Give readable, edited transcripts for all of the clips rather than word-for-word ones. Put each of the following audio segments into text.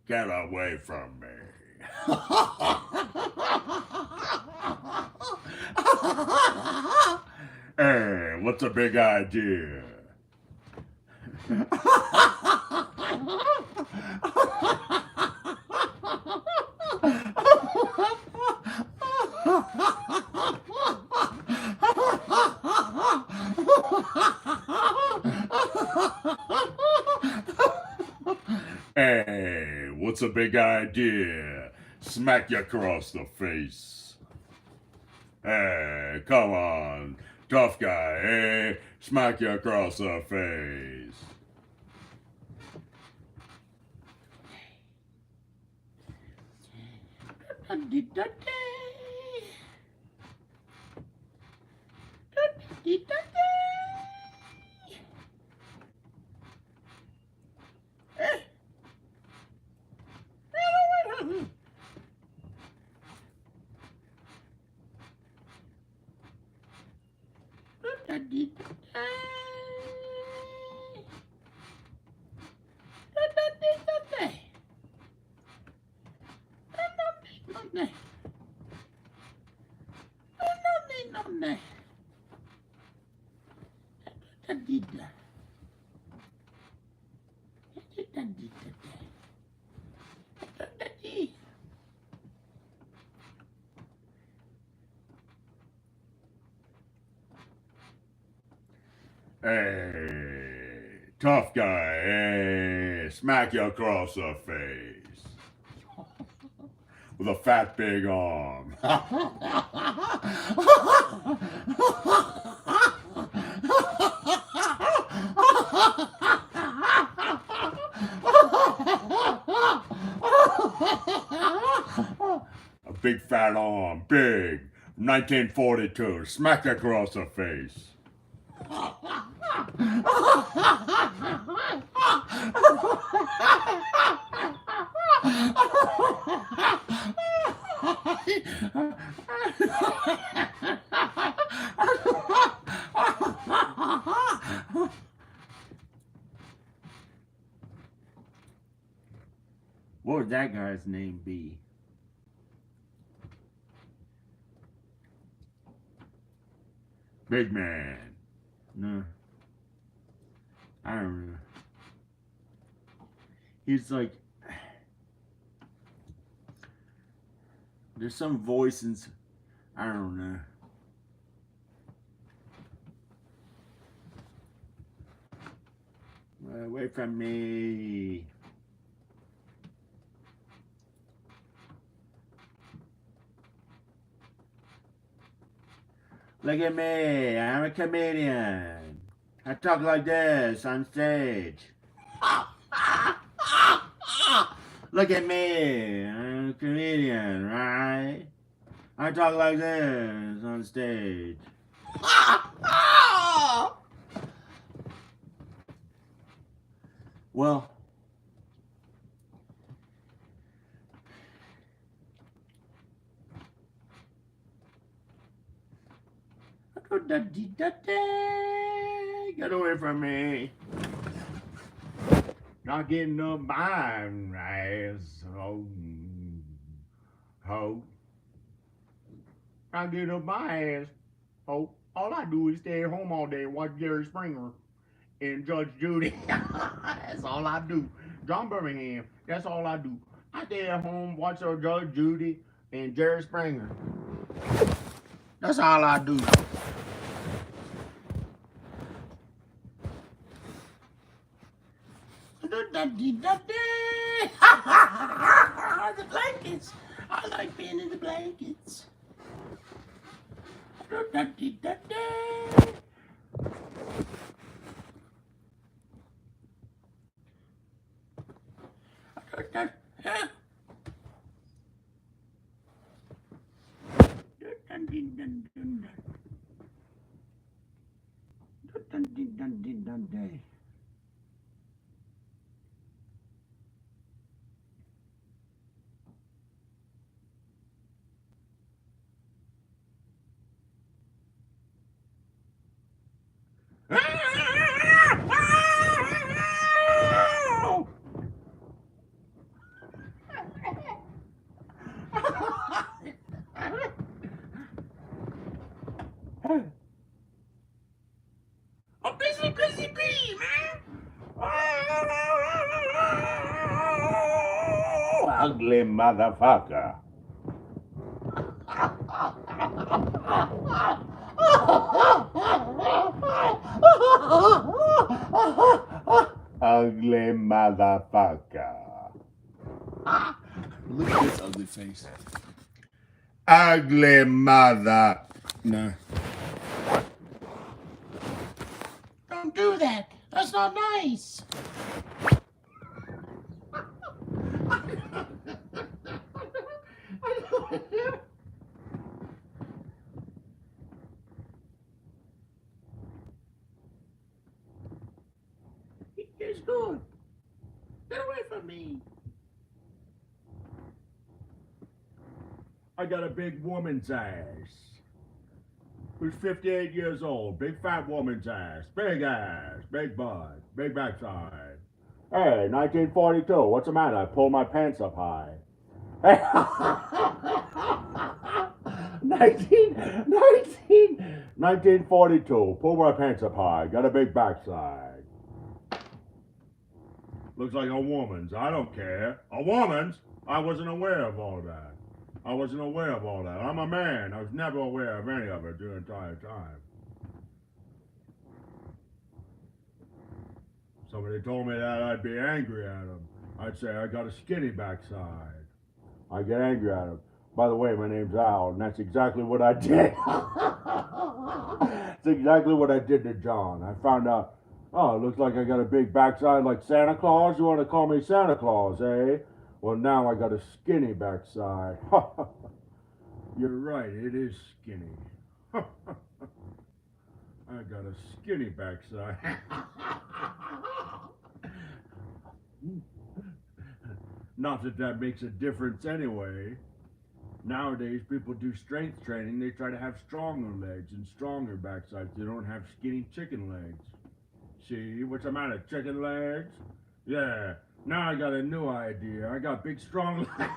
Get away from me. Hey, what's a big idea? Hey, what's a big idea? Smack you across the face. Hey, come on, tough guy, hey, smack you across the face. Hey, tough guy, hey, smack you across the face. With a fat big arm. A big fat arm, big, 1942, smack you across the face. What would that guy's name be? Big man. No. I don't know. He's like, there's some voice in, I don't know. Away from me. Look at me, I'm a comedian. I talk like this on stage. Look at me, I'm a comedian, right? I talk like this on stage. Well, get away from me. Not getting up my ass. Ho. Not getting up my ass. Ho. All I do is stay at home all day and watch Jerry Springer and Judge Judy. That's all I do. John Birmingham. That's all I do. I stay at home, watch Judge Judy and Jerry Springer. That's all I do. The blankets. I like being in the blankets. A busy bee, man. Ugly motherfucker. Ugly motherfucker. Look at this ugly face. Ugly mother. No. Don't do that. That's not nice. It's good. Get away from me. I got a big woman's ass. Who's 58 years old. Big fat woman's ass. Big butt, big backside. Hey, 1942. What's the matter? I pulled my pants up high. Hey. 1942. Pull my pants up high. Got a big backside. Looks like a woman's. I don't care. A woman's? I wasn't aware of all that. I'm a man. I was never aware of any of it the entire time. Somebody told me that I'd be angry at him. I'd say I got a skinny backside. I get angry at him. By the way, my name's Al, and that's exactly what I did. That's exactly what I did to John. I found out, oh, it looks like I got a big backside like Santa Claus. You want to call me Santa Claus, eh? Well, now I got a skinny backside. You're right, it is skinny. I got a skinny backside. Not that that makes a difference anyway. Nowadays, people do strength training. They try to have stronger legs and stronger backsides. They don't have skinny chicken legs. See, what's the matter, chicken legs? Yeah, now I got a new idea. I got big, strong legs.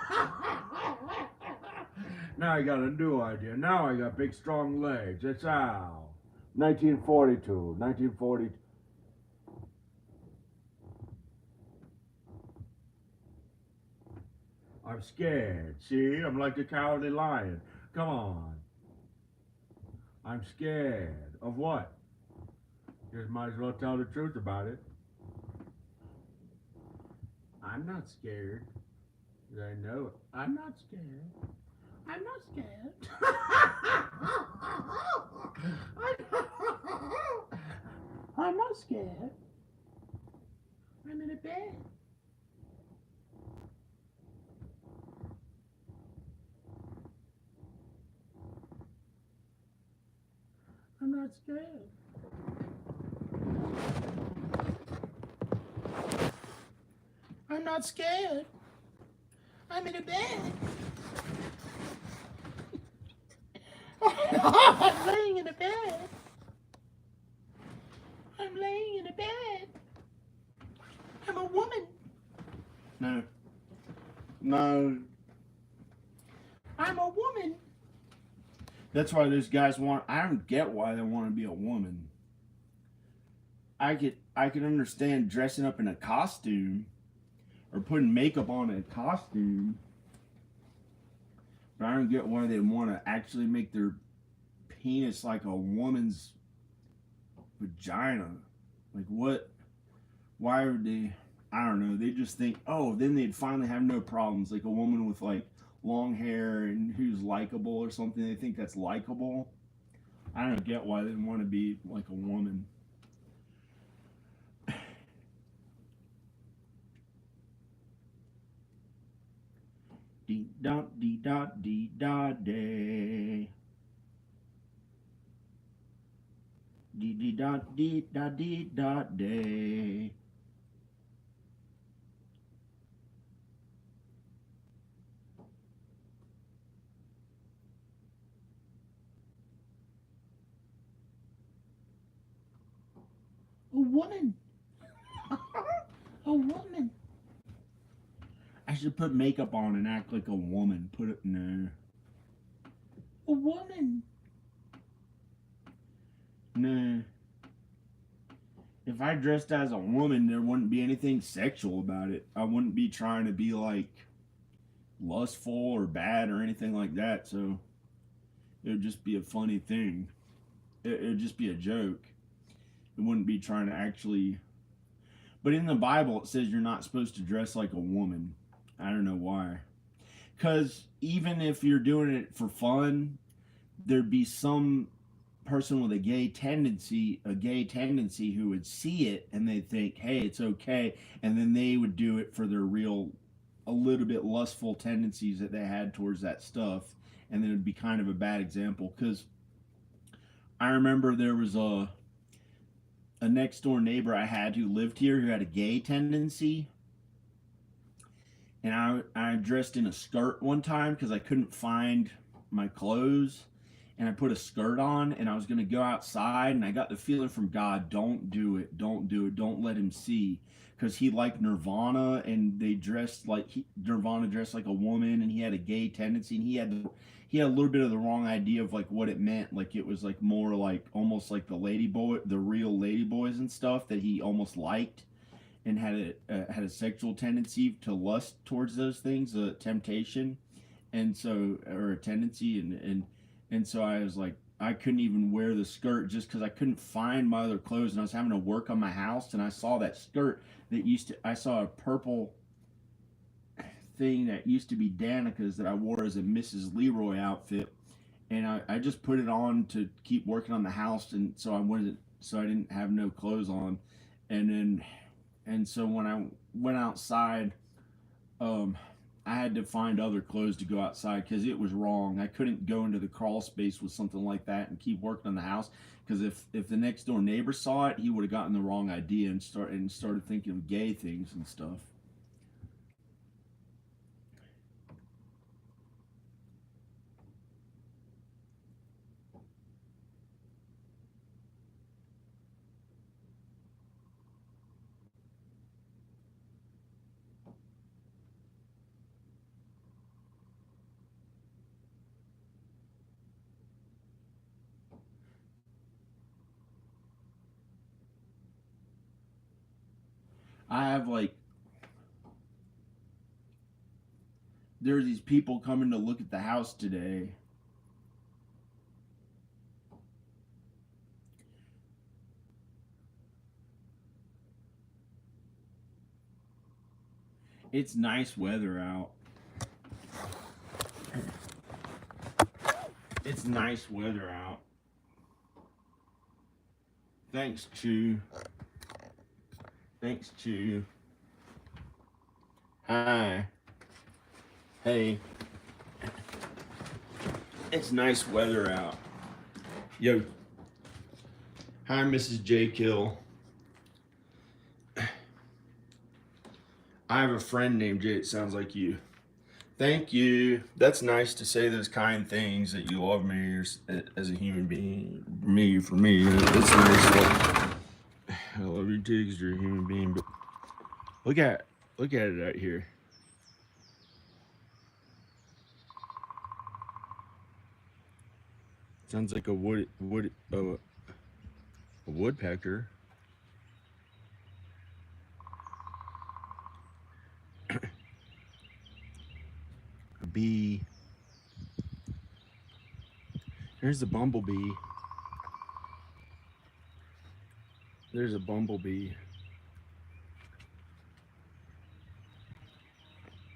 Now I got a new idea. Now I got big, strong legs. It's Al. 1942. I'm scared. See, I'm like the cowardly lion. Come on. I'm scared. Of what? Just might as well tell the truth about it. I'm not scared. I know it. I'm not scared. I'm not scared. I'm not scared. I'm in a bed. I'm not scared. I'm not scared. I'm in a bed. I'm laying in a bed. I'm laying in a bed. I'm a woman. No. I'm a woman. That's why those guys want. I don't get why they want to be a woman. I could understand dressing up in a costume or putting makeup on a costume, but I don't get why they want to actually make their penis like a woman's vagina. Like what? Why would they? I don't know. They just think, oh, then they'd finally have no problems. Like a woman with like long hair and who's likable or something. They think that's likable. I don't get why they want to be like a woman. Dee da dee da dee da day. Dee dee da dee da dee da day. A woman. A woman. I should put makeup on and act like a woman. Put it no. A woman. Nah. If I dressed as a woman, there wouldn't be anything sexual about it. I wouldn't be trying to be like lustful or bad or anything like that. So it would just be a funny thing. It would just be a joke. It wouldn't be trying to actually. But in the Bible, it says you're not supposed to dress like a woman. I don't know why. Because even if you're doing it for fun, there'd be some person with a gay tendency who would see it and they'd think, hey, it's okay. And then they would do it for their real, a little bit lustful tendencies that they had towards that stuff. And then it'd be kind of a bad example. Because I remember there was a next door neighbor I had who lived here who had a gay tendency. And I dressed in a skirt one time because I couldn't find my clothes. And I put a skirt on and I was going to go outside. And I got the feeling from God, don't do it. Don't do it. Don't let him see. Because he liked Nirvana and they dressed like, Nirvana dressed like a woman and he had a gay tendency. And he had a little bit of the wrong idea of like what it meant. Like it was like more like almost like the real lady boys and stuff that he almost liked. And had a sexual tendency to lust towards those things, a temptation, and so or a tendency, and so I was like, I couldn't even wear the skirt just because I couldn't find my other clothes, and I was having to work on my house, and I saw that skirt I saw a purple thing that used to be Danica's that I wore as a Mrs. Leroy outfit, and I just put it on to keep working on the house, and so I didn't have no clothes on, and so when I went outside, I had to find other clothes to go outside because it was wrong. I couldn't go into the crawl space with something like that and keep working on the house because if the next door neighbor saw it, he would have gotten the wrong idea and started thinking of gay things and stuff. I have like there's these people coming to look at the house today. It's nice weather out. It's nice weather out. Thanks, Chew. Thanks, Chew. Hi. Hey. It's nice weather out. Yo. Hi, Mrs. J. Kill. I have a friend named Jay. It sounds like you. Thank you. That's nice to say those kind things that you love me as a human being. For me, it's nice. I love you too because you're a human being. But look at it out here. Sounds like a woodpecker. A bee. There's a bumblebee. There's a bumblebee.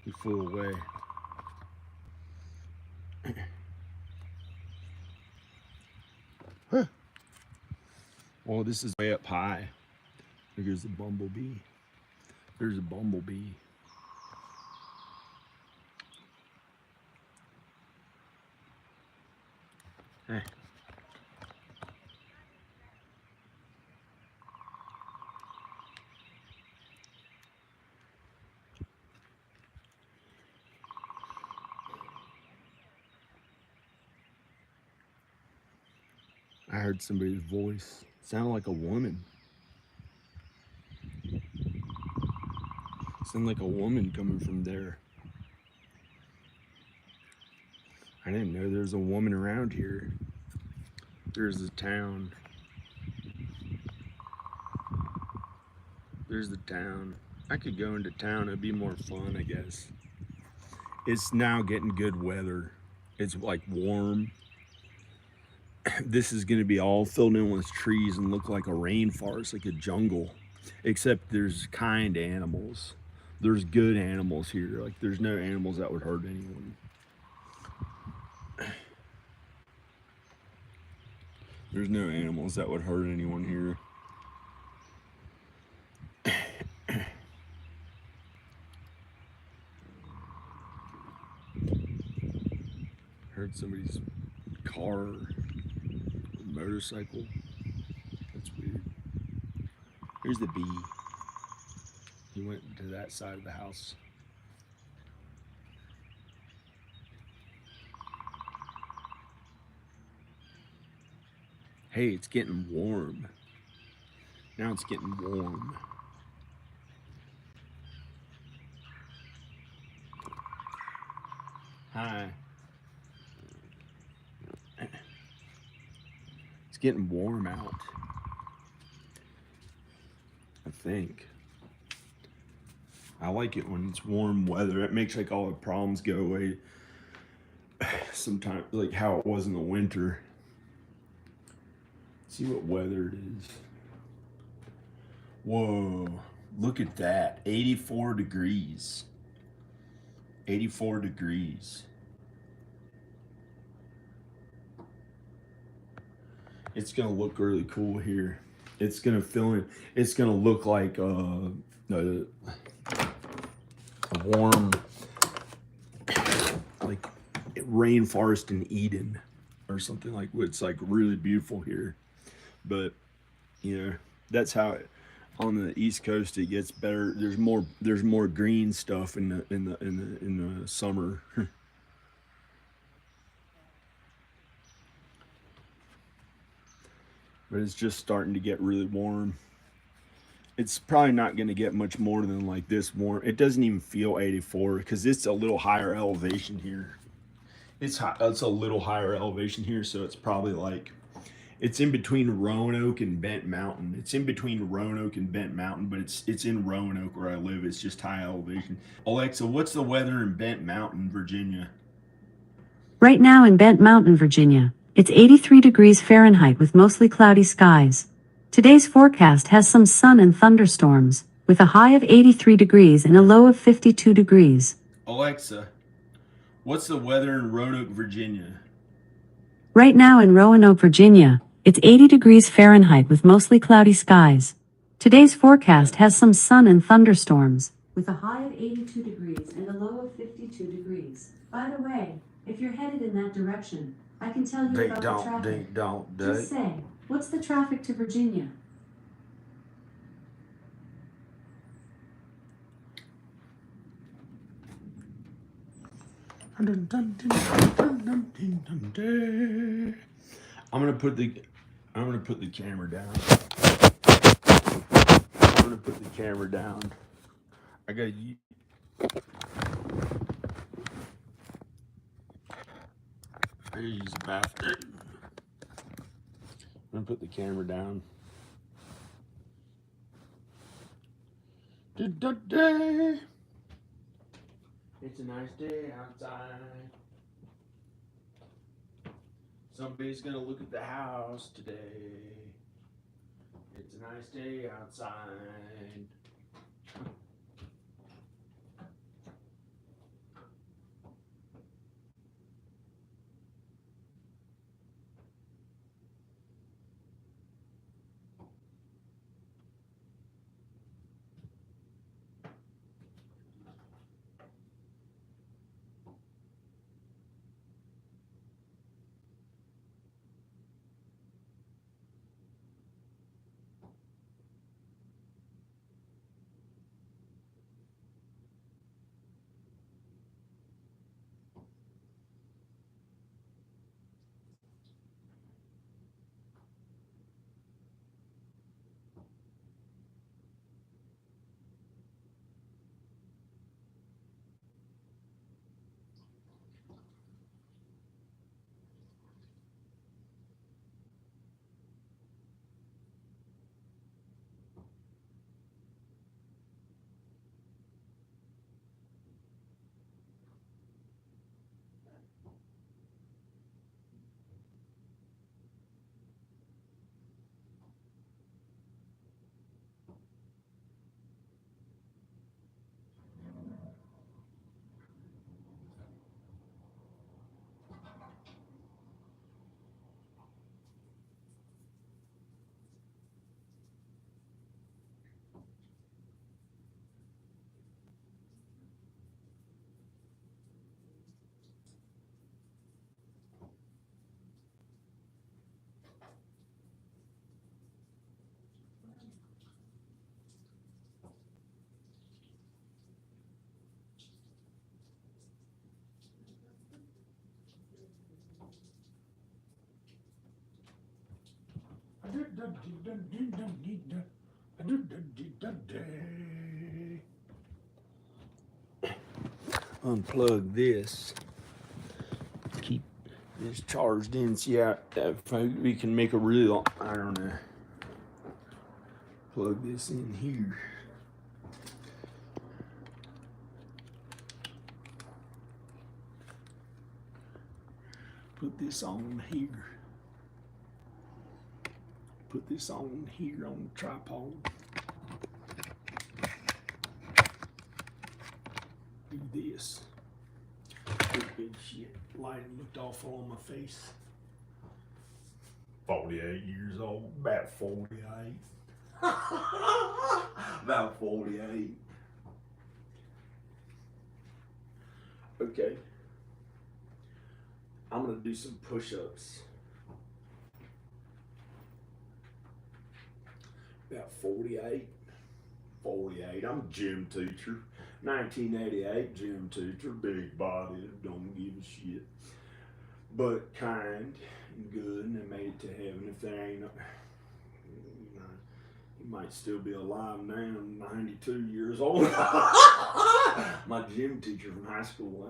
He flew away. Huh. Well, this is way up high. There's a bumblebee. There's a bumblebee. Hey. I heard somebody's voice. It sounded like a woman. It sounded like a woman coming from there. I didn't know there was a woman around here. There's the town. There's the town. I could go into town. It'd be more fun, I guess. It's now getting good weather. It's like warm. This is going to be all filled in with trees and look like a rainforest, like a jungle. Except there's kind animals. There's good animals here. Like there's no animals that would hurt anyone. There's no animals that would hurt anyone here. Heard somebody's car or motorcycle. That's weird. Here's the bee. He went to that side of the house. Hey, it's getting warm. Now it's getting warm. Hi. It's getting warm out. I think. I like it when it's warm weather. It makes like all the problems go away. Sometimes, like how it was in the winter. See what weather it is. Whoa, look at that. 84 degrees. 84 degrees. It's gonna look really cool here. It's gonna fill in. It's gonna look like a warm, like rainforest in Eden, or something like. It's like really beautiful here, but you know that's how it, on the East Coast it gets better. There's more green stuff in the summer. But it's just starting to get really warm. It's probably not going to get much more than like this warm. It doesn't even feel 84 because it's a little higher elevation here. It's high, it's a little higher elevation here, so it's probably like it's in between Roanoke and Bent Mountain. It's in between Roanoke and Bent Mountain, but it's in Roanoke where I live. It's just high elevation. Alexa, what's the weather in Bent Mountain, Virginia? Right now in Bent Mountain, Virginia, it's 83 degrees Fahrenheit with mostly cloudy skies. Today's forecast has some sun and thunderstorms, with a high of 83 degrees and a low of 52 degrees. Alexa, what's the weather in Roanoke, Virginia? Right now in Roanoke, Virginia, it's 80 degrees Fahrenheit with mostly cloudy skies. Today's forecast has some sun and thunderstorms, with a high of 82 degrees and a low of 52 degrees. By the way, if you're headed in that direction, I can tell you about the traffic. Just say, what's the traffic to Virginia? I'm gonna put the camera down. I'm gonna put the camera down. I gotta use the bathroom. I'm gonna put the camera down. It's a nice day outside. Somebody's gonna look at the house today. It's a nice day outside. Unplug this. Keep this charged in. See how we can make a really long, I don't know. Plug this in here. Put this on here. Put this on here on the tripod. Do this. Good shit. Lighting looked awful on my face. 48 years old. About 48. About 48. Okay. I'm gonna do some push-ups. About 48. 48. I'm a gym teacher. 1988 gym teacher. Big body. Don't give a shit. But kind and good, and they made it to heaven. If there ain't, he might still be alive now. I'm 92 years old. My gym teacher from high school.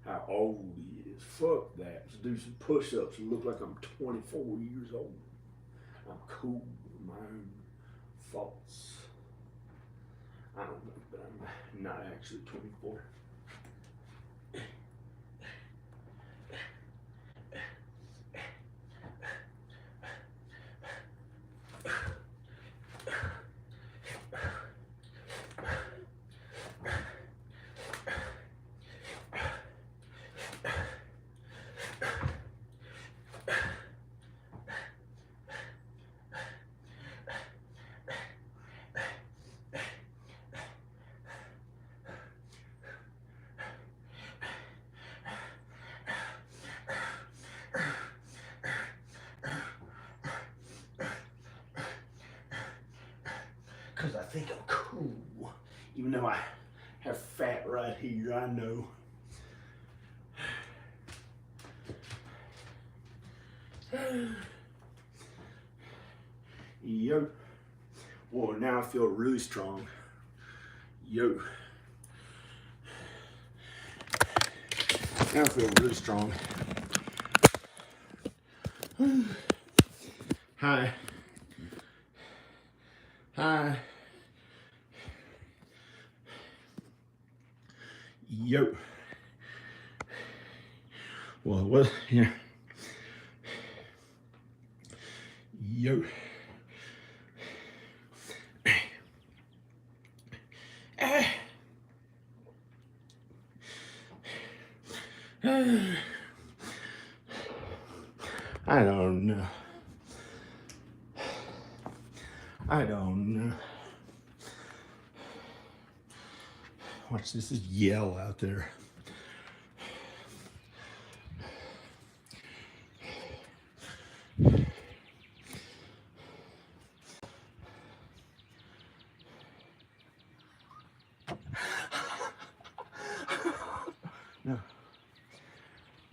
How old he is. Fuck that. Let's do some push-ups and look like I'm 24 years old. I'm cool with my own thoughts. I don't know, but I'm not actually 24. Because I think I'm cool. Even though I have fat right here, I know. Yo. Whoa, now I feel really strong. Yo. Now I feel really strong. Hi. Hi. Yo. Well, what? Yeah. Yo. I don't know. I don't know. Watch this is yell out there. No.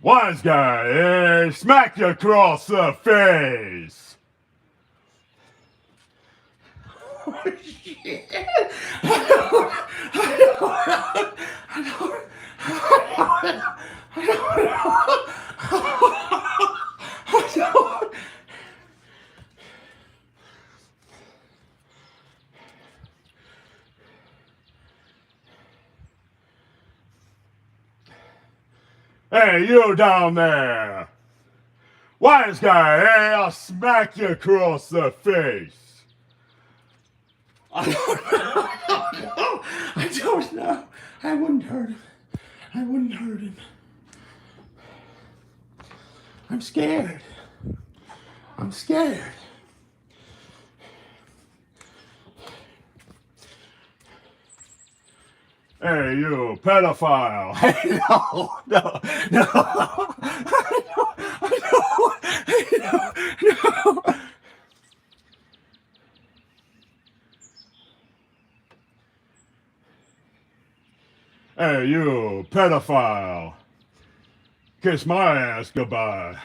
Wise guy, smack you across the face. Oh shit! Hey, you down there! Wise guy, hey, I'll smack you across the face. I don't know. I wouldn't hurt him. I wouldn't hurt him. I'm scared. I'm scared. Hey, you pedophile. Hey, no. No. Hey, you pedophile. Kiss my ass goodbye.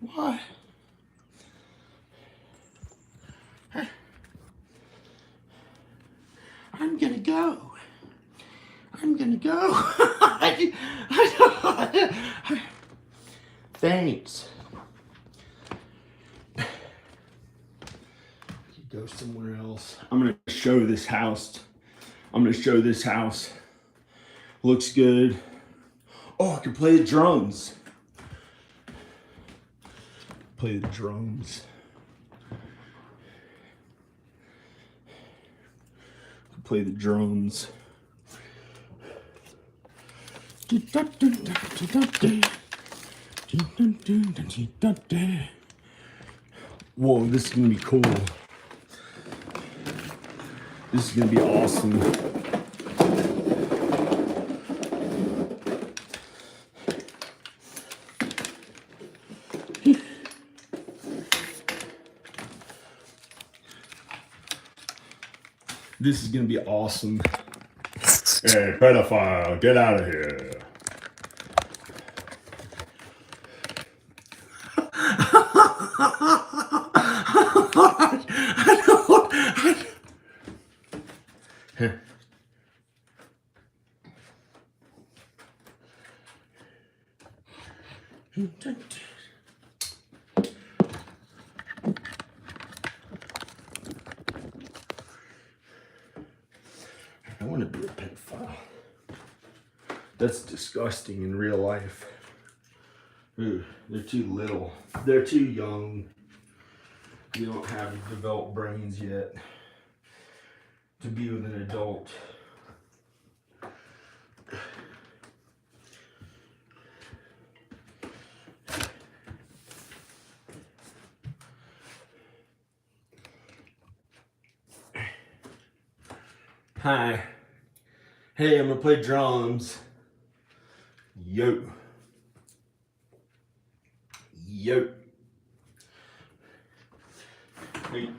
What? I'm gonna go. I'm gonna go. Thanks. Go somewhere else. I'm gonna show this house. Looks good. Oh, I can play the drums. Play the drums. Play the drums. Whoa, this is gonna be cool. This is gonna be awesome. This is gonna be awesome. Hey, pedophile, get out of here. I want to be a pedophile. That's disgusting in real life. Ooh, they're too little. They're too young. You don't have developed brains yet to be with an adult. Hi. Hey, I'm gonna play drums. Yo. Yo. Hey.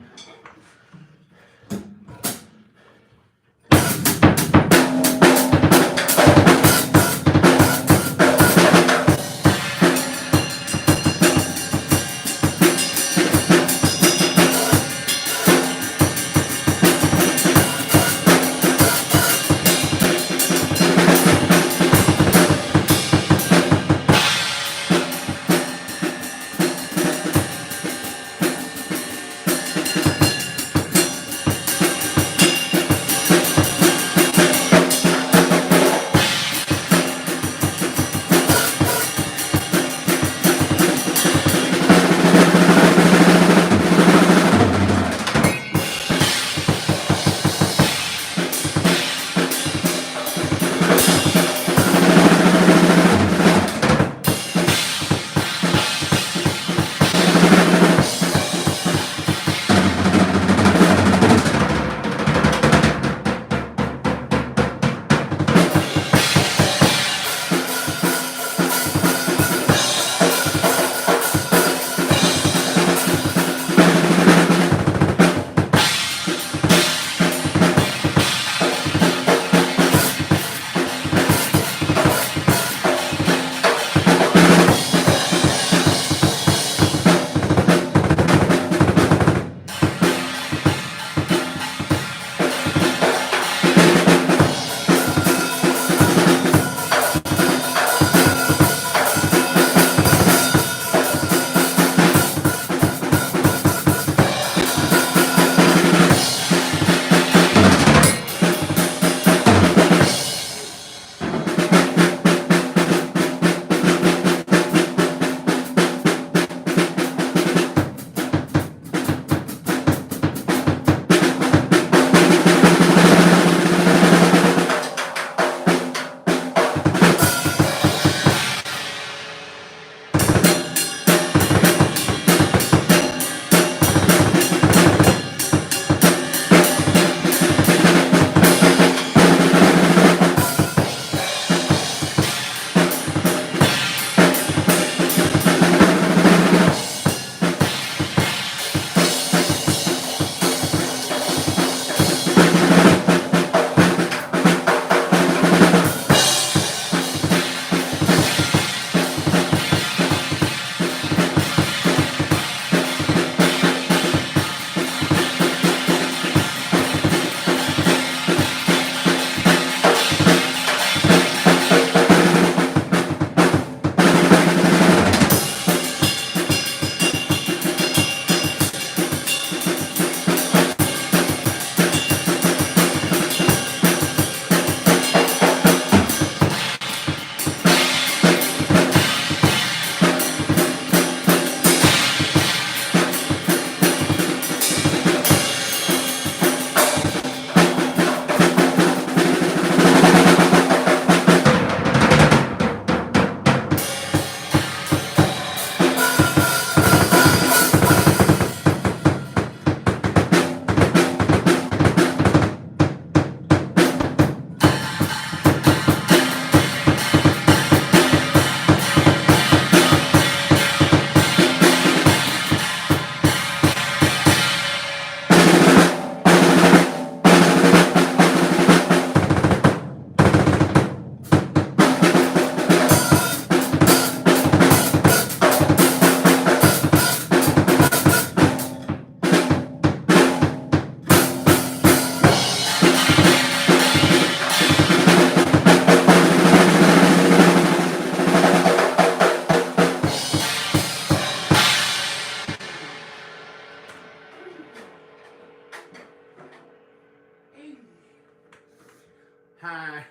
Hi.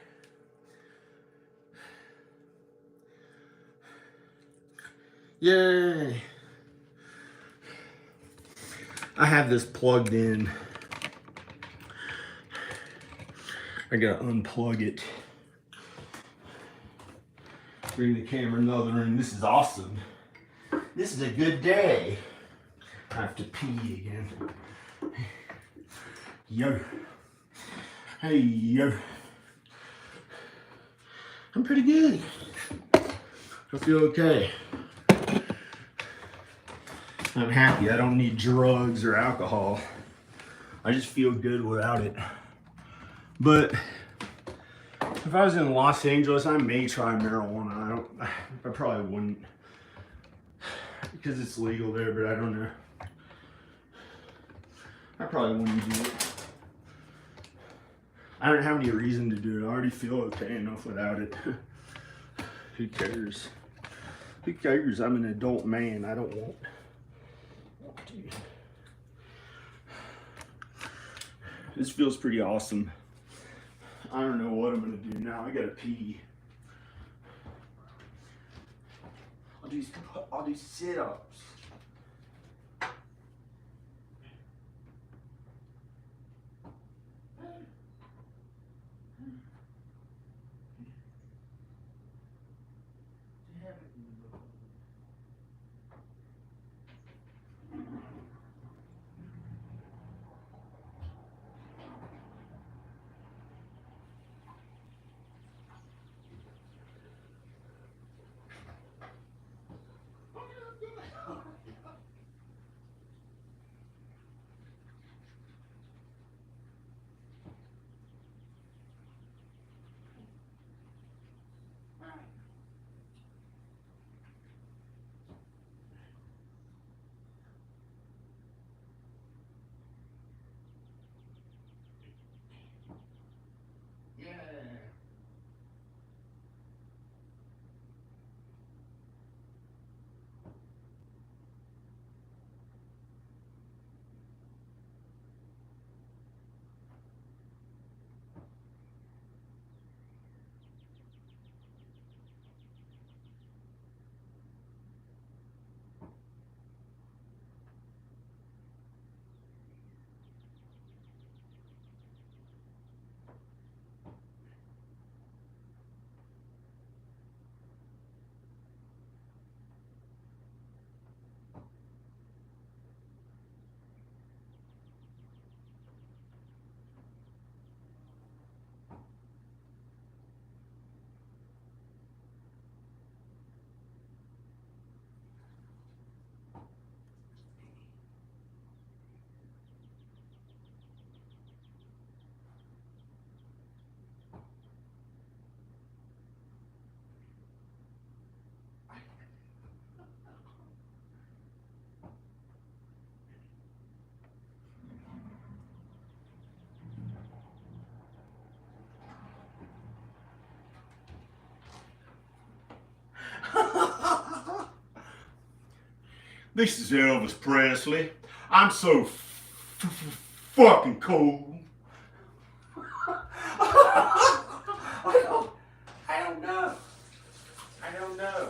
Yay. I have this plugged in. I gotta unplug it. Bring the camera in the other room. This is awesome. This is a good day. I have to pee again. Yo. Hey, yo. I'm pretty good. I feel okay. I'm happy. I don't need drugs or alcohol. I just feel good without it. But if I was in Los Angeles, I may try marijuana. I probably wouldn't because it's legal there, but I don't know. I probably wouldn't do it. I don't have any reason to do it. I already feel okay enough without it. Who cares? Who cares? I'm an adult man. I don't want to. This feels pretty awesome. I don't know what I'm gonna do now. I gotta pee. I'll do sit-ups. This is Elvis Presley. I'm so fucking cool. I don't know.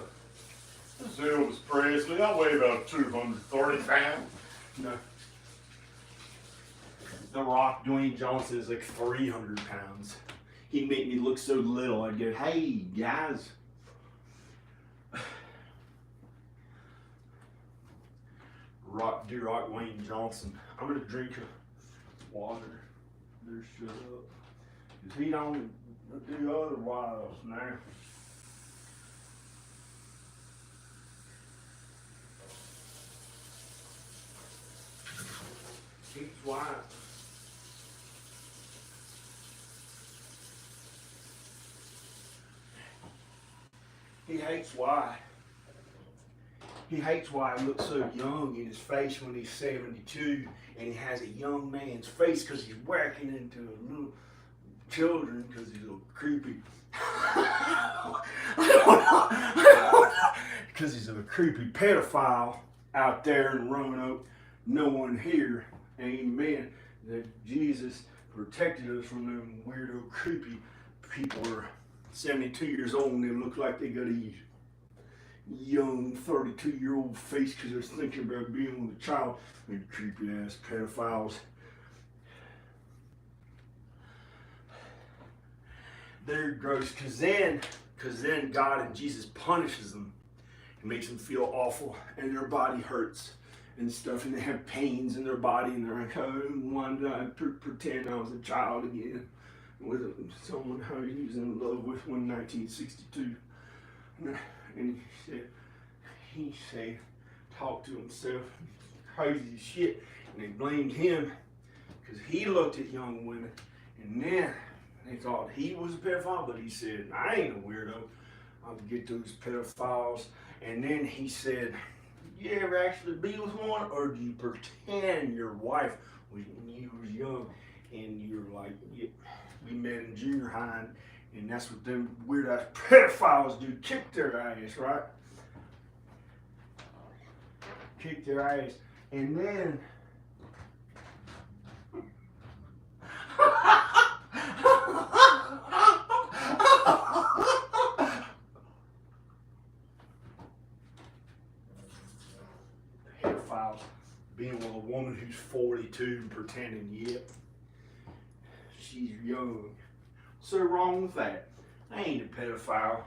This is Elvis Presley. I weigh about 230 pounds. No. The Rock, Dwayne Johnson, is like 300 pounds. He'd make me look so little. I'd go, hey, guys. Rock Dwayne Johnson. I'm gonna drink water. There's shut up. Cause he don't do otherwise now. He's white. He hates why. He hates why he looks so young in his face when he's 72 and he has a young man's face because he's whacking into little children because he's a little creepy. I don't know. Because he's a creepy pedophile out there in Roanoke. No one here, amen, that Jesus protected us from them weirdo creepy people are 72 years old and they look like they got a young 32-year-old face because they're thinking about being with a child. And creepy ass pedophiles. They're gross because then God and Jesus punishes them and makes them feel awful and their body hurts and stuff and they have pains in their body and they're like, oh, why did I pretend I was a child again with someone who he was in love with in 1962. And he said, talked to himself, crazy shit, and they blamed him because he looked at young women and then they thought he was a pedophile, but he said, I ain't a weirdo. I'll get those pedophiles. And then he said, you ever actually be with one, or do you pretend your wife when you was young and you're like, we met in junior high, and that's what them weird ass pedophiles do, kick their ass, right? Kick their ass. And then pedophiles being with a woman who's 42 and pretending, yep, she's young. What's so wrong with that? I ain't a pedophile.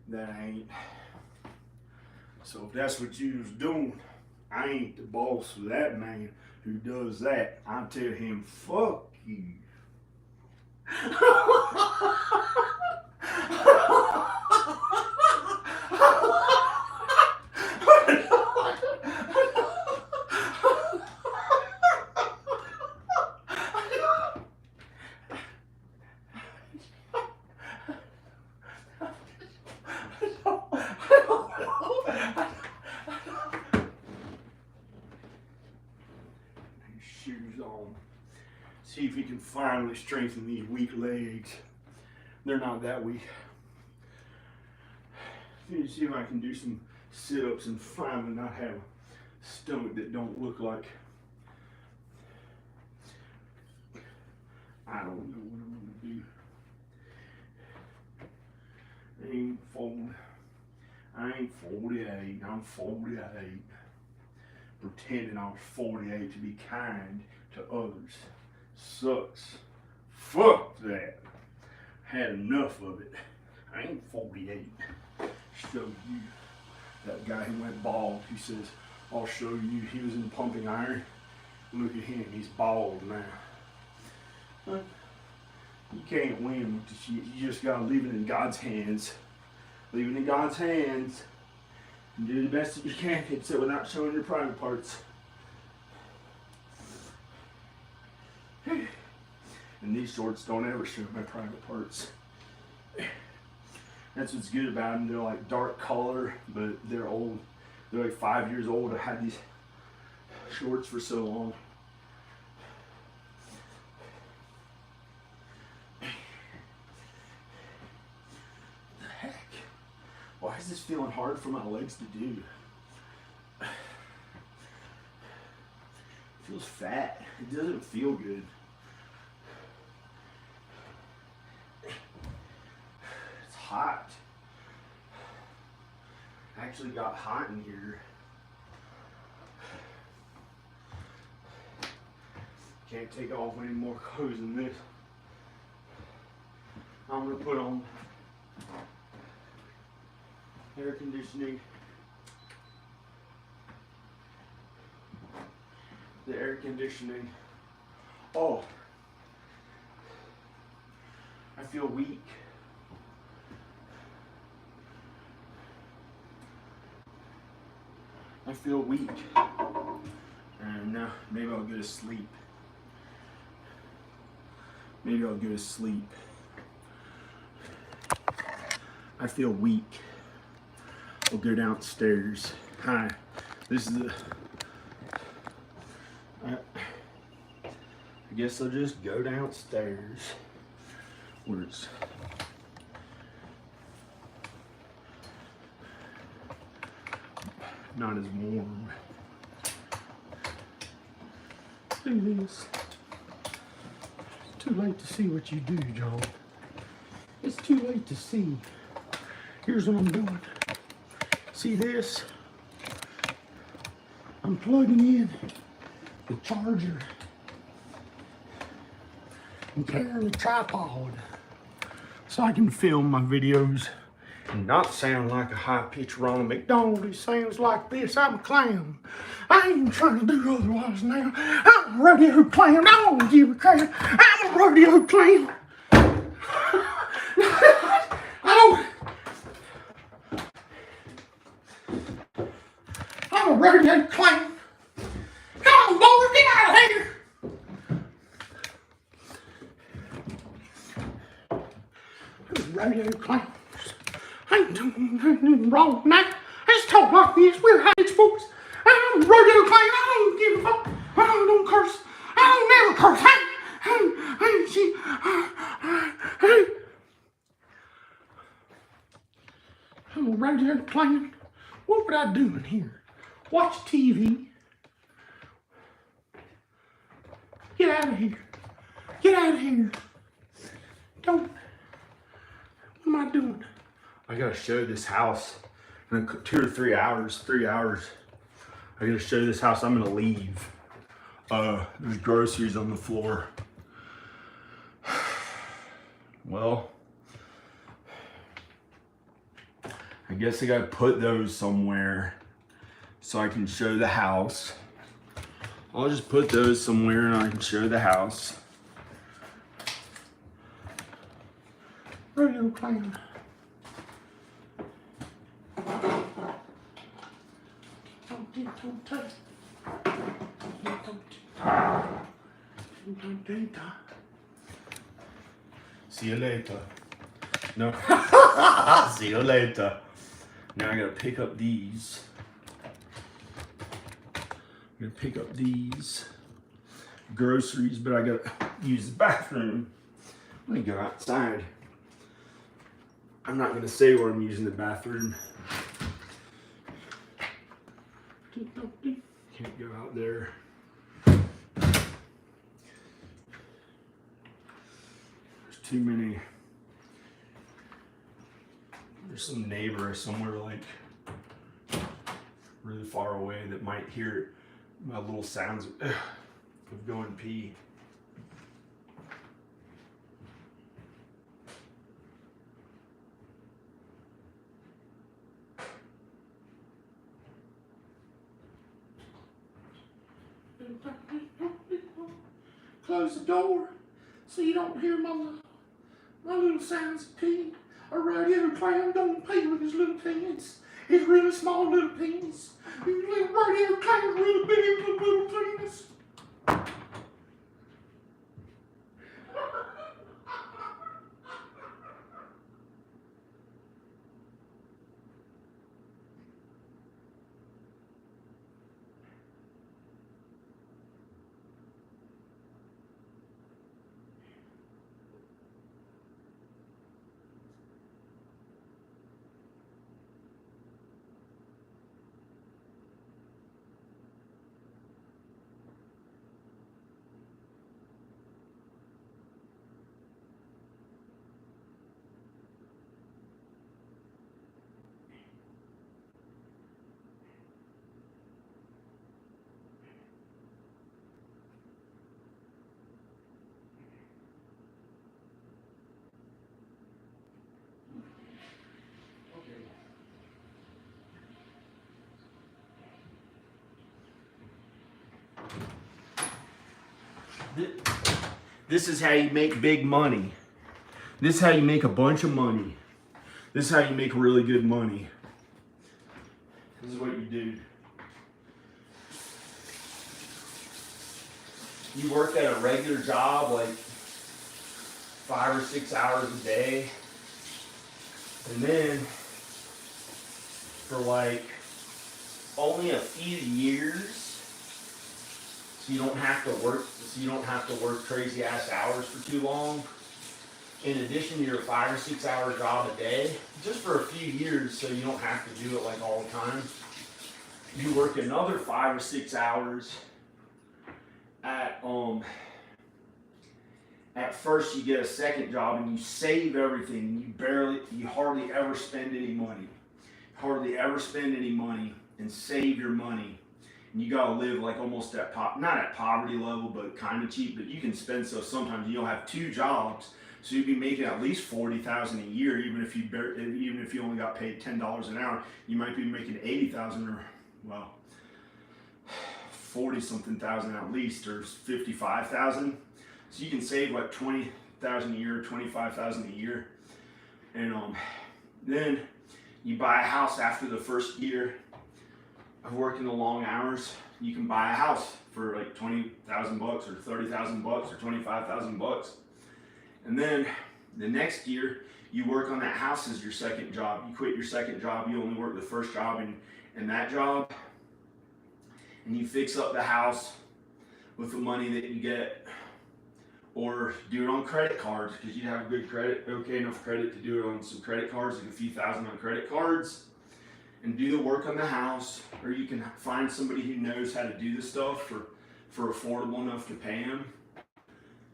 That ain't. So if that's what you was doing, I ain't the boss of that man who does that. I tell him, fuck you. Shoes on. See if he can finally strengthen these weak legs. They're not that weak. See if I can do some sit-ups and finally not have a stomach that don't look like, I don't know what I'm gonna do. I ain't 48, I'm 48. Pretending I was 48 to be kind to others. Sucks. Fuck that. Had enough of it. I ain't 48. Show you. That guy who went bald, he says, I'll show you. He was in pumping iron. Look at him, he's bald now. Huh? You can't win with the shit. You just gotta leave it in God's hands. Leave it in God's hands. And do the best that you can, except without showing your private parts. And these shorts don't ever show my private parts. That's what's good about them. They're like dark color, but they're old. They're like 5 years old. I had these shorts for so long. Why is this feeling hard for my legs to do? It feels fat. It doesn't feel good. It's hot. I actually got hot in here. Can't take off any more clothes than this. I'm gonna put on air conditioning. The air conditioning. Oh, I feel weak. I feel weak. And now maybe I'll go to sleep. Maybe I'll go to sleep. I feel weak. I'll go downstairs. Hi, this is the, I guess I'll just go downstairs where it's not as warm. Do this. too late to see what you do, John. It's too late to see. Here's what I'm doing. See this? I'm plugging in the charger and carrying the tripod so I can film my videos and not sound like a high-pitched Ronald McDonald. It sounds like this. I'm a clown. I ain't trying to do otherwise now. I'm a rodeo clown. I don't give a crap. I'm a rodeo clown. I'm a rodeo clown. Come on, Lord, get out of here. Radio clowns. I ain't doing nothing wrong now. I just talk like this. We're high sports. I'm a radio clown. I don't give a fuck. I don't curse. I don't never curse. I'm a radio clown. What would I do in here? Watch TV. Get out of here. Get out of here. Don't. What am I doing? I gotta show this house in 2 or 3 hours. 3 hours. I gotta show this house. I'm gonna leave. There's groceries on the floor. Well, I guess I gotta put those somewhere so I can show the house. I'll just put those somewhere and I can show the house. Radio clown. See you later. No. See you later. Now I gotta pick up these. I'm gonna pick up these groceries, but I gotta use the bathroom. Let me go outside. I'm not gonna say where I'm using the bathroom. Can't go out there. There's too many. There's some neighbor somewhere like really far away that might hear my little sounds of going pee. Close the door so you don't hear my little sounds of pee. A radio clown don't pee with his little penis. His really small little penis. His little radio clown really big little penis. This is how you make big money. This is how you make a bunch of money. This is how you make really good money. This is what you do. You work at a regular job like 5 or 6 hours a day. And then for like only a few years, so you don't have to work crazy ass hours for too long. In addition to your 5 or 6 hour job a day, just for a few years, so you don't have to do it like all the time. You work another 5 or 6 hours at at first you get a second job and you save everything. You hardly ever spend any money. Hardly ever spend any money and save your money. And you gotta live like almost at not at poverty level, but kind of cheap. But you can spend, so sometimes you'll have 2 jobs, so you'd be making at least $40,000 a year, even if you only got paid $10 an hour. You might be making $80,000 or, well, 40 something thousand at least, or 55,000. So you can save like 20,000 a year, 25,000 a year, and then you buy a house after the first year of working the long hours. You can buy a house for like 20,000 bucks, or 30,000 bucks, or 25,000 bucks, and then the next year you work on that house as your second job. You quit your second job. You only work the first job in that job, and you fix up the house with the money that you get, or do it on credit cards, because you have good credit, okay enough credit to do it on some credit cards, like a few thousand on credit cards, and do the work on the house. Or you can find somebody who knows how to do the stuff for affordable enough to pay them,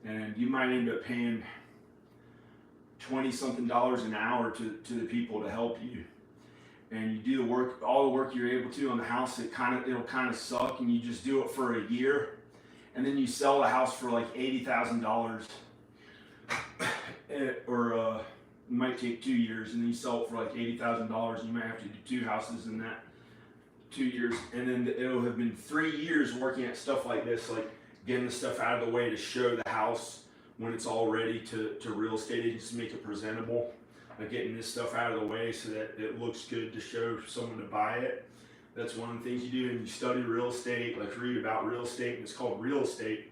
and you might end up paying $20-something an hour to the people to help you. And you do the work, all the work you're able to on the house. It'll kind of suck, and you just do it for a year, and then you sell the house for like $80,000, or it might take 2 years, and then you sell it for like $80,000. You might have to do 2 houses in that 2 years, and then it'll have been 3 years working at stuff like this, like getting the stuff out of the way to show the house when it's all ready to real estate agents to make it presentable. Like getting this stuff out of the way so that it looks good to show someone to buy it. That's one of the things you do. And you study real estate, like read about real estate, and it's called real estate.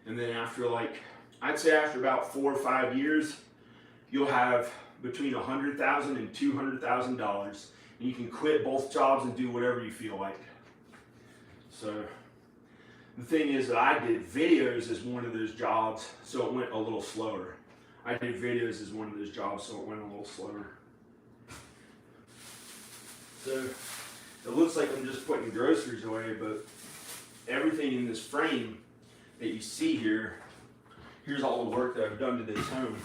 And then after, like, I'd say after about 4 or 5 years, you'll have between $100,000 and $200,000. And you can quit both jobs and do whatever you feel like. So the thing is that I did videos as one of those jobs, so it went a little slower. I did videos as one of those jobs, so it went a little slower. So it looks like I'm just putting groceries away, but everything in this frame that you see here, here's all the work that I've done to this home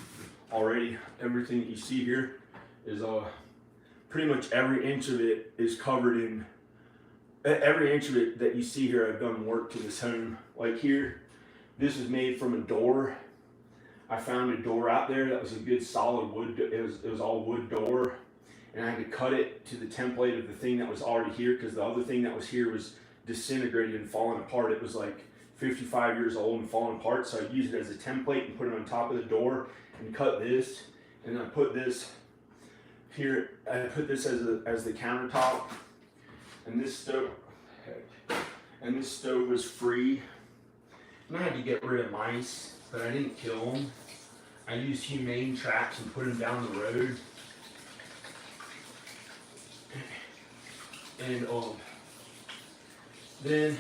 already. Everything that you see here is pretty much every inch of it is covered in. Every inch of it that you see here, I've done work to this home. Like here, this was made from a door. I found a door out there that was a good solid wood. It was all wood door, and I had to cut it to the template of the thing that was already here, because the other thing that was here was disintegrated and falling apart. It was like 55 years old and falling apart, so I used it as a template and put it on top of the door and cut this, and I put this here. I put this as the countertop, and this stove was free, and I had to get rid of mice, but I didn't kill them. I used humane traps and put them down the road. And then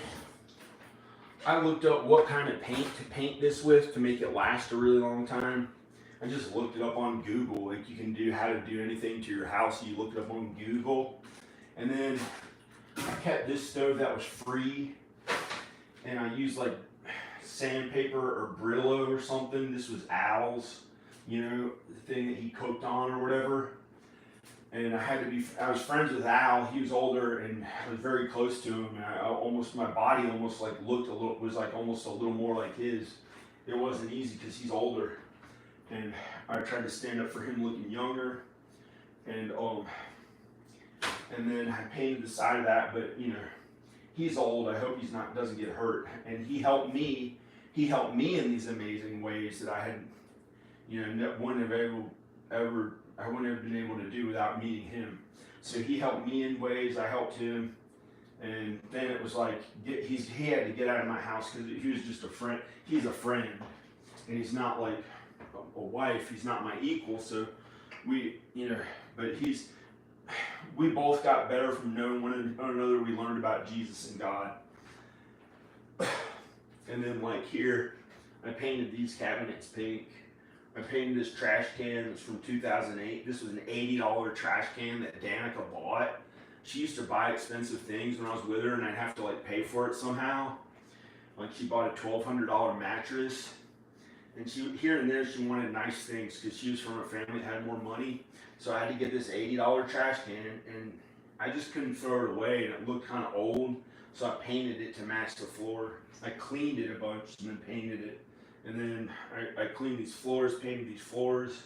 I looked up what kind of paint to paint this with to make it last a really long time. I just looked it up on Google. Like, you can do how to do anything to your house. You look it up on Google. And then I kept this stove that was free, and I used like sandpaper or Brillo or something. This was Al's, the thing that he cooked on or whatever. And I was friends with Al. He was older, and I was very close to him. And my body almost like was like almost a little more like his. It wasn't easy because he's older, and I tried to stand up for him looking younger. And then I painted the side of that, but he's old. I hope doesn't get hurt. And he helped me. He helped me in these amazing ways that I had, wouldn't have been able to do without meeting him. So he helped me in ways. I helped him. And then it was like he had to get out of my house because he was just a friend. He's a friend, and he's not like a wife. He's not my equal. So but we both got better from knowing one another. We learned about Jesus and God. And then like here, I painted these cabinets pink. I painted this trash can that's from 2008. This was an $80 trash can that Danica bought. She used to buy expensive things when I was with her, and I'd have to like pay for it somehow. Like, she bought a $1,200 mattress, And here and there, she wanted nice things because she was from a family that had more money. So I had to get this $80 trash can, and I just couldn't throw it away, and it looked kind of old. So I painted it to match the floor. I cleaned it a bunch and then painted it. And then I cleaned these floors, painted these floors.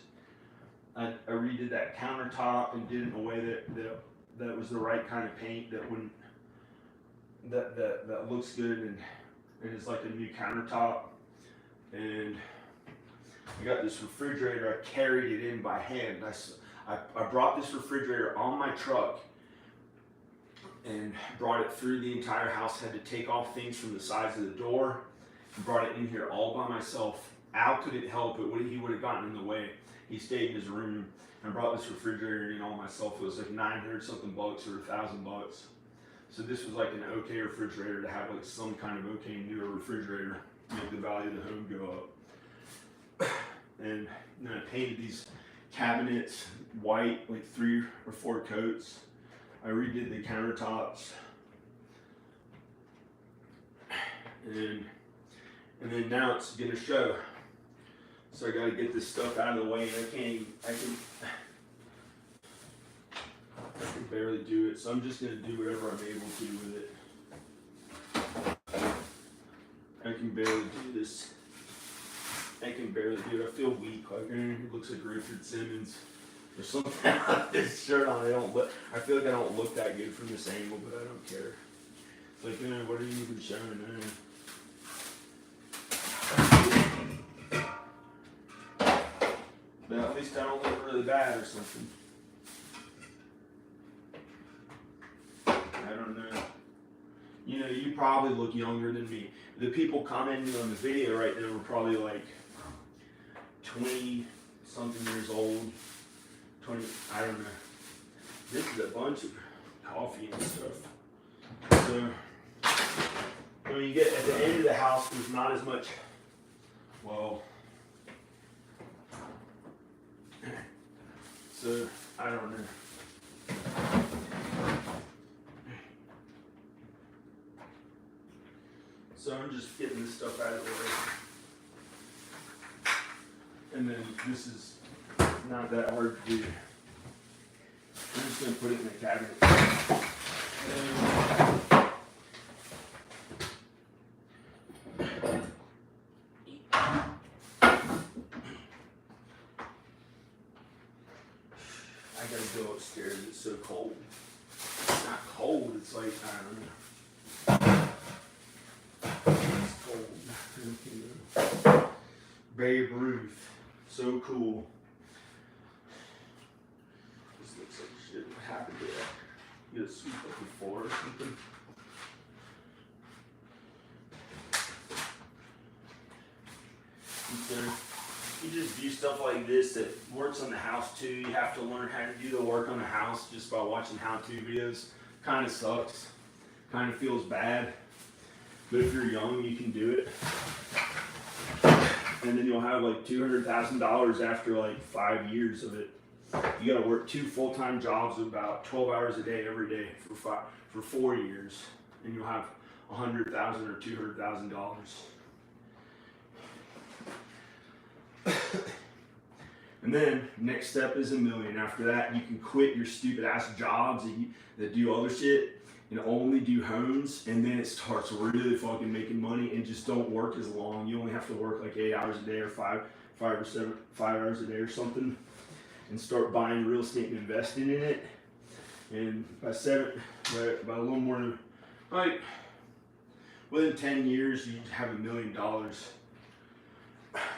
I redid that countertop and did it in a way that was the right kind of paint that wouldn't that looks good and is like a new countertop. And I got this refrigerator. I carried it in by hand. I brought this refrigerator on my truck and brought it through the entire house. Had to take off things from the sides of the door and brought it in here all by myself. Al couldn't help it. He would have gotten in the way. He stayed in his room and brought this refrigerator in all myself. It was like 900 something bucks or $1,000. So this was like an okay refrigerator to have, like some kind of okay newer refrigerator, make the value of the home go up. And then I painted these cabinets white, like 3 or 4 coats. I redid the countertops. And then now it's gonna show. So I gotta get this stuff out of the way. I can barely do it. So I'm just gonna do whatever I'm able to with it. I can barely do this. I can barely do it. I feel weak. Like it looks like Richard Simmons or something. This shirt on. I feel like I don't look that good from this angle, but I don't care. It's like, what are you even showing? But at least I don't look really bad or something. I don't know. You know, you probably look younger than me. The people commenting on the video right now were probably like 20 something years old. 20, I don't know. This is a bunch of coffee and stuff. So, when you get at the end of the house, there's not as much, well, so, I don't know. So I'm just getting this stuff out of the way. And then this is not that hard to do. I'm just going to put it in the cabinet. I gotta go upstairs, it's so cold. It's not cold, it's like, I don't know. It's cold. Babe Ruth, so cool. This looks like shit. What happened to that? You gotta sweep up the floor or something. So you just do stuff like this that works on the house too. You have to learn how to do the work on the house just by watching how-to videos. Kind of sucks. Kind of feels bad. But if you're young, you can do it. And then you'll have like $200,000 after like 5 years of it. You gotta work 2 full-time jobs about 12 hours a day every day for 4 years. And you'll have $100,000 or $200,000. And then next step is $1 million. After that, you can quit your stupid ass jobs that do other shit and only do homes. And then it starts really fucking making money and just don't work as long. You only have to work like 8 hours a day or 5 hours a day or something, and start buying real estate and investing in it. And by a little more than like within 10 years, you have $1 million.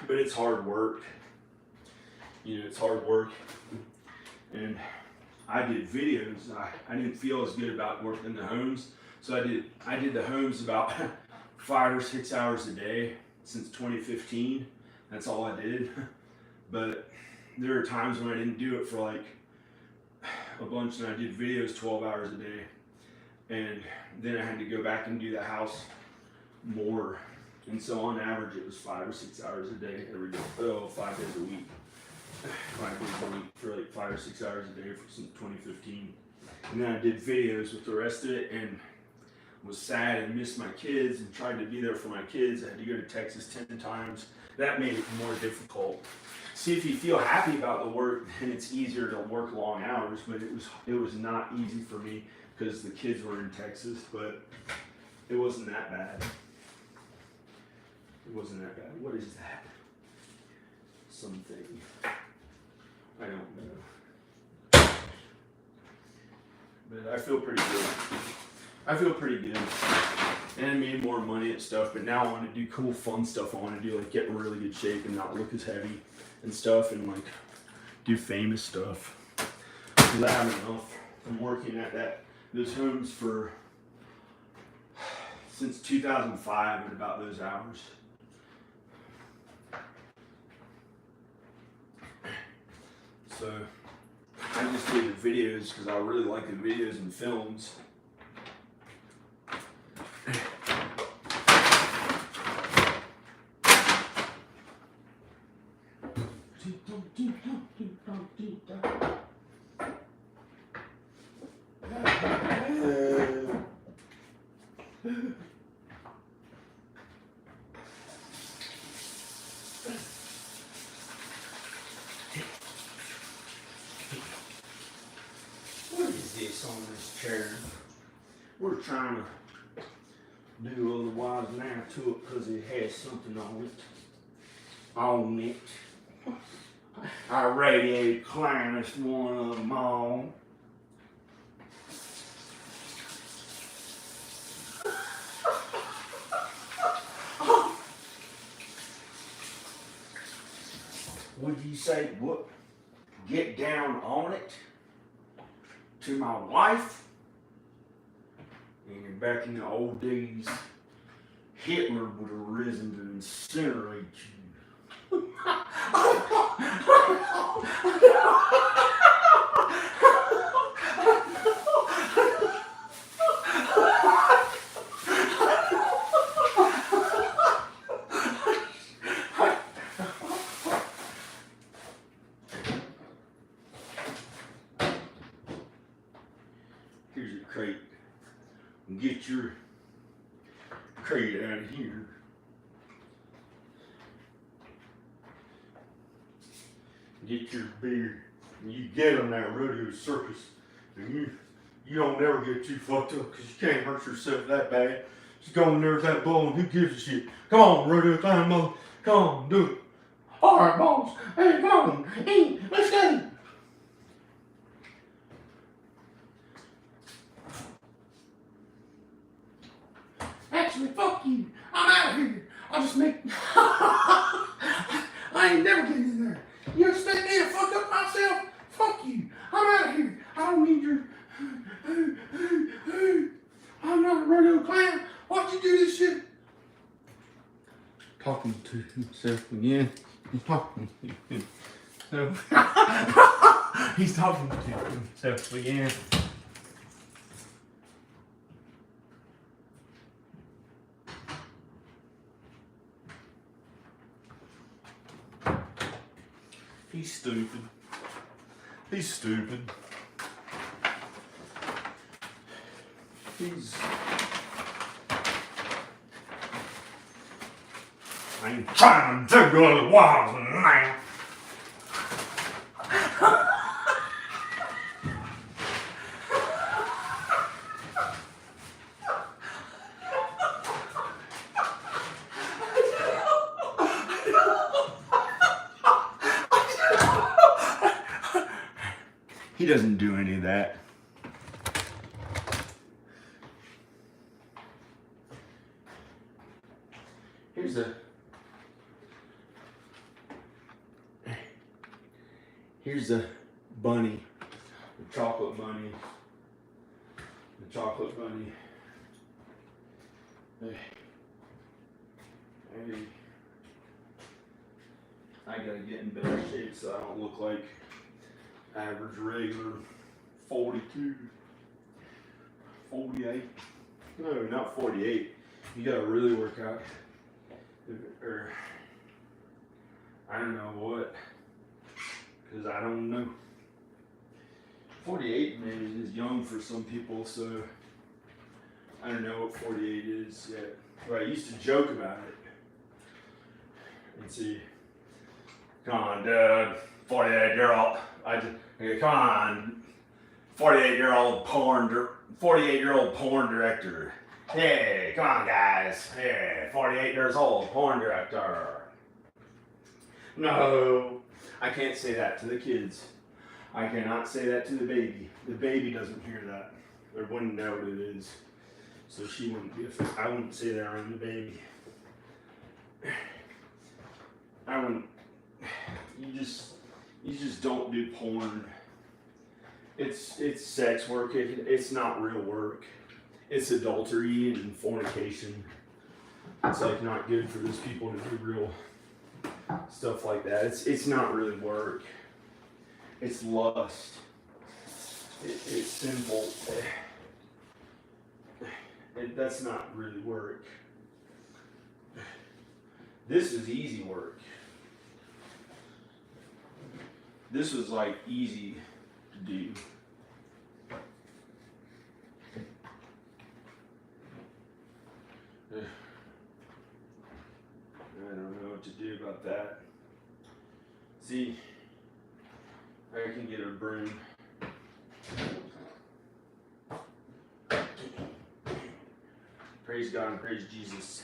But it's hard work. You know, it's hard work. And I did videos. I didn't feel as good about working in the homes. So I did the homes about 5 or 6 hours a day since 2015. That's all I did. But there are times when I didn't do it for like a bunch, and I did videos 12 hours a day. And then I had to go back and do the house more. And so on average, it was 5 or 6 hours a day every day. 5 days a week. 5 days a week for like 5 or 6 hours a day since 2015. And then I did videos with the rest of it and was sad and missed my kids and tried to be there for my kids. I had to go to Texas 10 times that made it more difficult. See, if you feel happy about the work, then it's easier to work long hours, but it was not easy for me because the kids were in Texas, but it wasn't that bad. It wasn't that bad. What is that? Something. I don't know. But I feel pretty good. I feel pretty good. And I made more money and stuff, but now I want to do cool, fun stuff. I want to do like get in really good shape and not look as heavy and stuff, and like do famous stuff. Because I have enough. I'm working at those homes for since 2005 at about those hours. So I just did the videos because I really like the videos and films. What is this on this chair? We're trying to do otherwise now to it because it has something on it. On it. Our radiator recliner is one of them all. Would you say, what? Get down on it? To my wife? And back in the old days, Hitler would have risen to incinerate you. Here's your crate. Get your crate out of here. Get your beer. And you get on that rodeo circus. And you don't ever get too fucked up because you can't hurt yourself that bad. Just go in there with that bull and who gives a shit? Come on, rodeo clown mother. Come on, do it. Alright, boss. Hey, come on. Hey, let's go. Actually, fuck you. I'm out of here. I'll just make. I ain't never getting in there. You expect me to fuck up myself? Fuck you. I'm out of here. I don't need your. I'm not a rodeo clown. Why'd you do this shit? Talking to himself again. He's talking to himself. He's talking to himself again. He's stupid. He's stupid. I ain't trying to do otherwise now. He doesn't do any of that. Here's the bunny, the chocolate bunny. The chocolate bunny. Hey. I gotta get in better shape so I don't look like average regular 42, 48. No, not 48. You gotta really work out. Or I don't know what. Because I don't know. 48 maybe is young for some people, so I don't know what 48 is yet. But I used to joke about it. Let's see. Come on, dude. 48-year-old. Come on. 48-year-old porn director. Hey, come on, guys. Hey, 48 years old, porn director. No, I can't say that to the kids. I cannot say that to the baby. The baby doesn't hear that. Or wouldn't know what it is. So she wouldn't be offended. I wouldn't say that around the baby. I wouldn't. You just don't do porn. It's sex work. It's not real work. It's adultery and fornication. It's like not good for those people to do real stuff like that. It's not really work. It's lust. It's sinful. That's not really work. This is easy work. This was like easy to do. I don't know what to do about that. See, I can get a broom. Praise God and praise Jesus.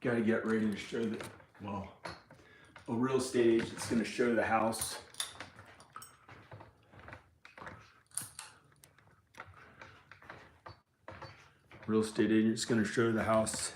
Got to get ready to show the, well, a real estate agent's going to show the house. Real estate agent's going to show the house.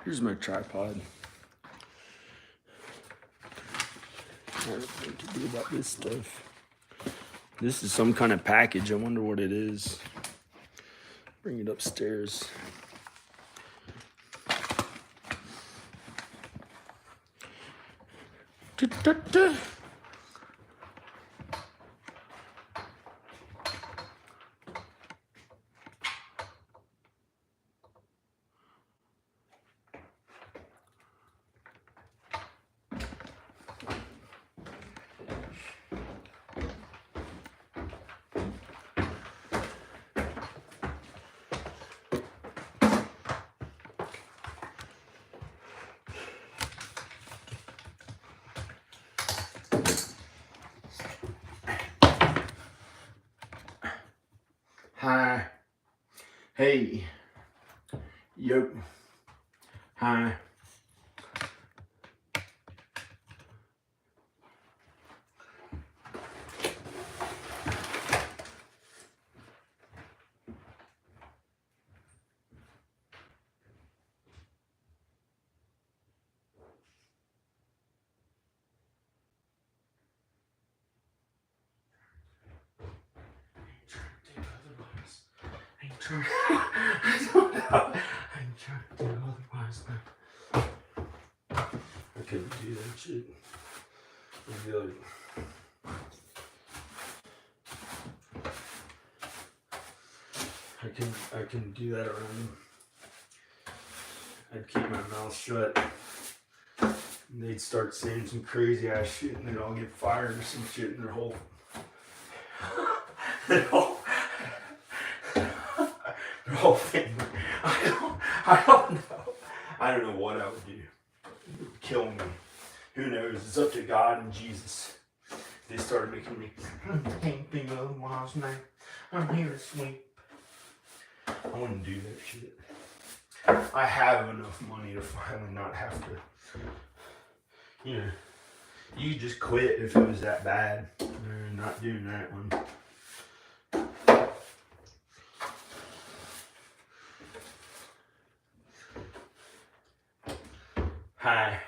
Here's my tripod. I don't know what to do about this stuff. This is some kind of package. I wonder what it is. Bring it upstairs. Da-da-da. Hi. Hey. Yo. Hi. I ain't trying to do otherwise, man. I couldn't do that shit. I'd be like, I couldn't do that around them. I'd keep my mouth shut. And they'd start saying some crazy ass shit, and they'd all get fired or some shit, and their whole thing. I don't know what I would do. It would kill me. Who knows? It's up to God and Jesus. They started making me, I can't think otherwise, man. I'm here to sleep. I wouldn't do that shit. I have enough money to finally not have to, you know, you just quit if it was that bad. Not doing that one. Hi.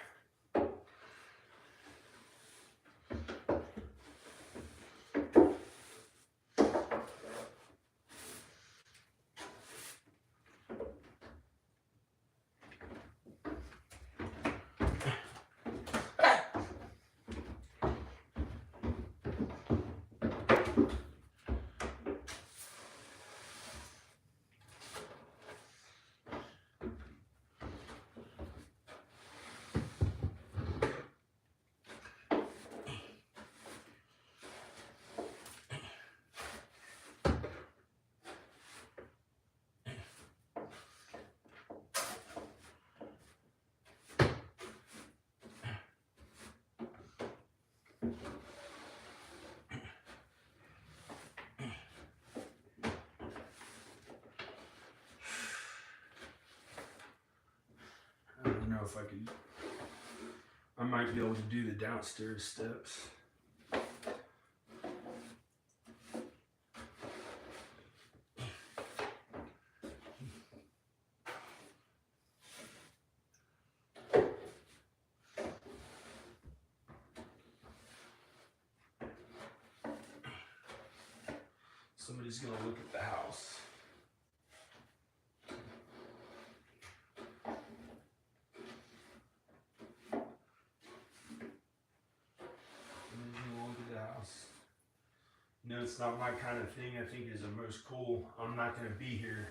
I don't know if I could. I might be able to do the downstairs steps. Somebody's gonna look at the house. No, it's not my kind of thing. I think is the most cool. I'm not going to be here,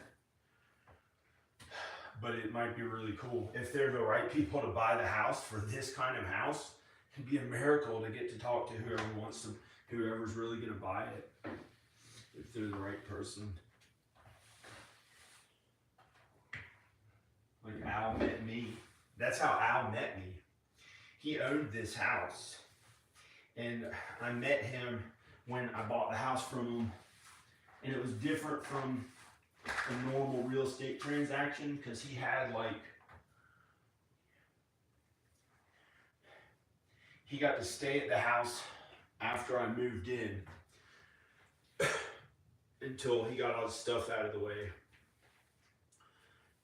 but it might be really cool. If they're the right people to buy the house for this kind of house, it'd be a miracle to get to talk to whoever wants to, whoever's really going to buy it. If they're the right person. Like Al met me. That's how Al met me. He owned this house. And I met him when I bought the house from him, and it was different from a normal real estate transaction because he had he got to stay at the house after I moved in until he got all his stuff out of the way.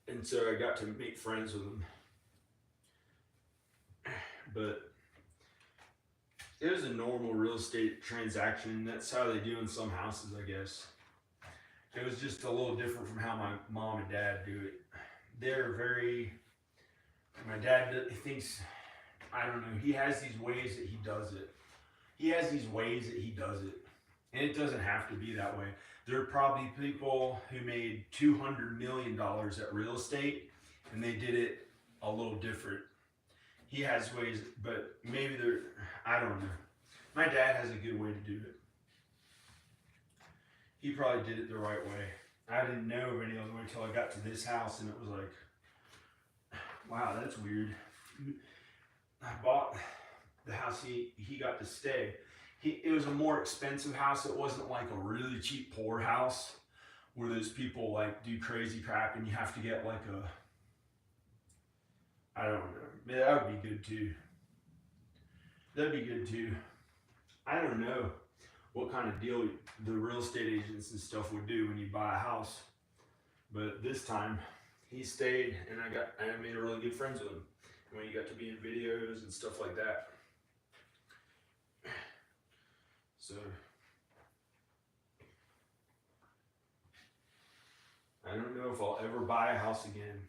And so I got to make friends with him. but it was a normal real estate transaction. That's how they do in some houses, I guess. It was just a little different from how my mom and dad do it. They're very, my dad thinks, I don't know, he has these ways that he does it. And it doesn't have to be that way. There are probably people who made $200 million at real estate and they did it a little different. He has ways, but maybe I don't know. My dad has a good way to do it. He probably did it the right way. I didn't know of any other way until I got to this house and it was like, wow, that's weird. I bought the house he got to stay. It was a more expensive house. It wasn't like a really cheap poor house where those people like do crazy crap and you have to get like I don't know. That would be good too. That'd be good too. I don't know what kind of deal the real estate agents and stuff would do when you buy a house. But this time he stayed and I made a really good friends with him. And when you got to be in videos and stuff like that. So I don't know if I'll ever buy a house again.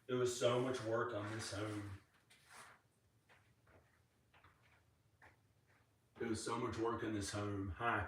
It was so much work on this home. It was so much work in this home. Hi.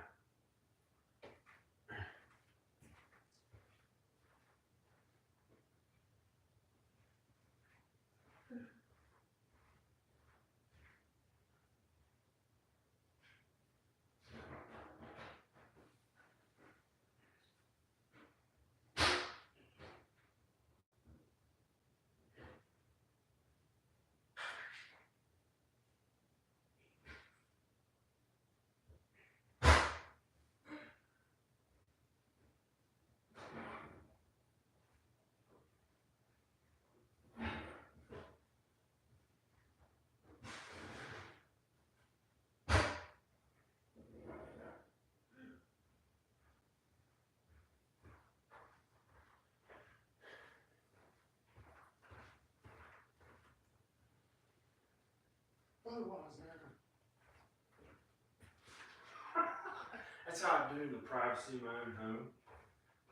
That's how I do in the privacy of my own home.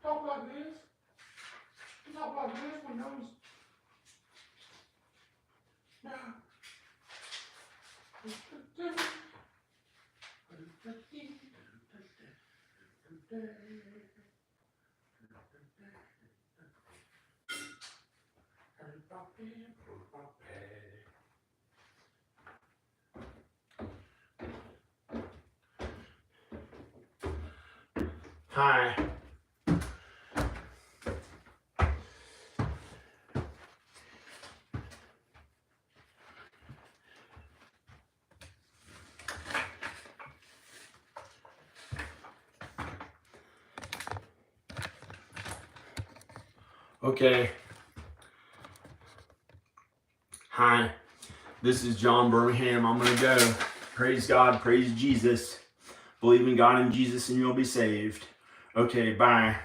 Talk like this. You talk like this when those. No. Hi. Okay. Hi. This is John Birmingham. I'm going to go. Praise God. Praise Jesus. Believe in God and Jesus and you'll be saved. Okay, bye.